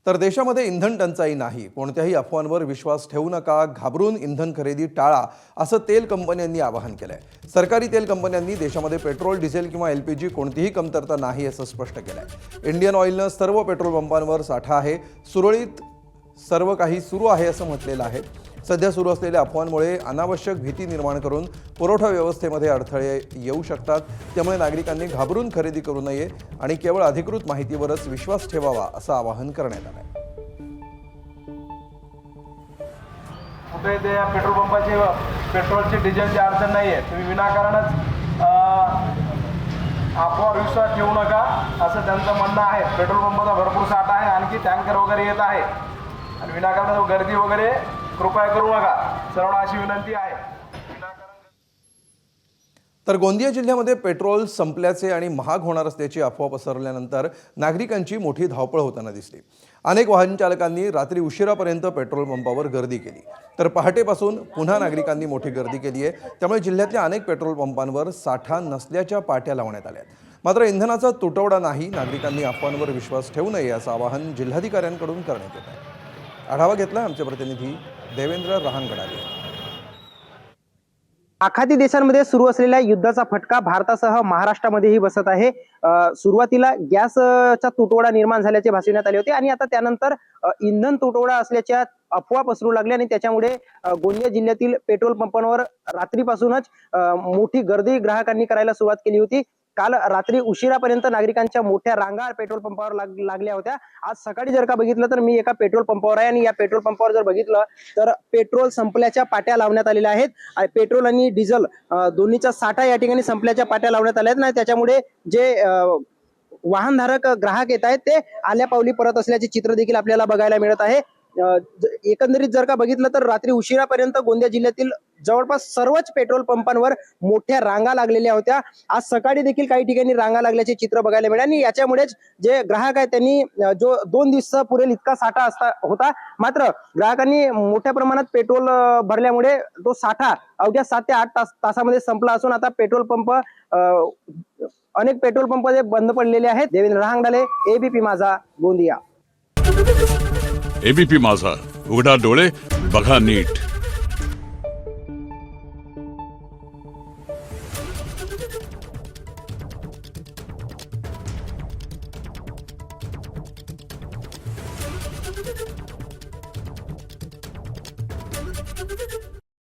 तर देशामध्ये इंधन टंचाई नाही, कोणत्याही अफवांवर विश्वास ठेवू नका, घाबरून इंधन खरेदी टाळा, असं तेल कंपन्यांनी आवाहन केलंय। सरकारी तेल कंपन्यांनी देशामध्ये पेट्रोल, डिझेल किंवा एलपीजी कोणतीही कमतरता नाही असं स्पष्ट केलंय। इंडियन ऑइलनं सर्व पेट्रोल पंपांवर साठा आहे, सुरळीत सर्व काही सुरू आहे असं म्हटलेलं आहे। सध्या सुरू असलेल्या अफवांमुळे अनावश्यक भीती निर्माण करून पुरवठा व्यवस्थेमध्ये अडथळे येऊ शकतात, त्यामुळे नागरिकांनी घाबरून खरेदी करू नये आणि केवळ अधिकृत माहितीवरच विश्वास ठेवावा असं आवाहन करण्यात आलं आहे। कुठे ते पेट्रोल पंपाचे पेट्रोलचे डिझेलची अडचण नाही आहे, तुम्ही विनाकारणच अफवावर विश्वास ठेवू नका असं त्यांचं म्हणणं आहे। पेट्रोल पंपाचा भरपूर साठा आहे, आणखी टँकर वगैरे येत आहे आणि विनाकारण गर्दी वगैरे कृपया करू नका, सर्वांना अशी विनंती आहे। तर गोंदिया जिल्ह्यामध्ये पेट्रोल संपल्याचे आणि महाग होणार असल्याची अफवा पसरल्यानंतर नागरिकांची मोठी धावपळ होताना दिसली। अनेक वाहन चालकांनी रात्री उशिरापर्यंत पेट्रोल पंपावर गर्दी केली, तर पहाटेपासून पुन्हा नागरिकांनी मोठी गर्दी केली आहे। त्यामुळे जिल्ह्यातल्या अनेक पेट्रोल पंपांवर साठा नसल्याच्या पाट्या लावण्यात आल्या आहेत। मात्र इंधनाचा तुटवडा नाही, नागरिकांनी अफवांवर विश्वास ठेवू नये असं आवाहन जिल्हाधिकाऱ्यांकडून करण्यात येत आहे। आढावा घेतला आमचे प्रतिनिधी देवेंद्र रहांगडाले। आखाती देशांमध्ये सुरू असलेल्या युद्धाचा फटका भारतासह महाराष्ट्रामध्येही बसत आहे। सुरुवातीला गॅसचा तुटवडा निर्माण झाल्याचे भासविण्यात आले होते आणि आता त्यानंतर इंधन तुटवडा असल्याच्या अफवा पसरू लागल्या आणि त्याच्यामुळे गोंदिया जिल्ह्यातील पेट्रोल पंपांवर रात्रीपासूनच मोठी गर्दी ग्राहकांनी करायला सुरुवात केली होती। काल रात्री उशिरापर्यंत नागरिकांच्या मोठ्या रांगा पेट्रोल पंपावर लागल्या होत्या। आज सकाळी जर का बघितलं तर मी एका पेट्रोल पंपावर आहे आणि या पेट्रोल पंपावर जर बघितलं तर पेट्रोल संपल्याच्या पाट्या लावण्यात आलेल्या आहेत। पेट्रोल आणि डिझेल दोन्हीचा साठा या ठिकाणी संपल्याच्या पाट्या लावण्यात आल्या आहेत ना, त्याच्यामुळे जे वाहनधारक ग्राहक येत आहेत ते आल्या पावली परत असल्याचे चित्र देखील आपल्याला बघायला मिळत आहे। एकंदरीत जर का बघितलं तर रात्री उशिरापर्यंत गोंदिया जिल्ह्यातील जवळपास सर्वच पेट्रोल पंपांवर मोठ्या रांगा लागलेल्या होत्या। आज सकाळी देखील काही ठिकाणी रांगा लागल्याचे चित्र बघायला मिळाले आणि याच्यामुळेच जे ग्राहक आहेत त्यांनी जो 2 दिवस पुरेल इतका साठा होता, मात्र ग्राहकांनी मोठ्या प्रमाणात पेट्रोल भरल्यामुळे तो साठा अवघ्या 7 ते 8 तासामध्ये संपला असून आता पेट्रोल पंप अनेक पेट्रोल पंप बंद पडलेले आहेत। देवेंद्र रहांगडाले, एबीपी माझा, गोंदिया। एबीपी माझा, उघडा डोळे बघा नीट।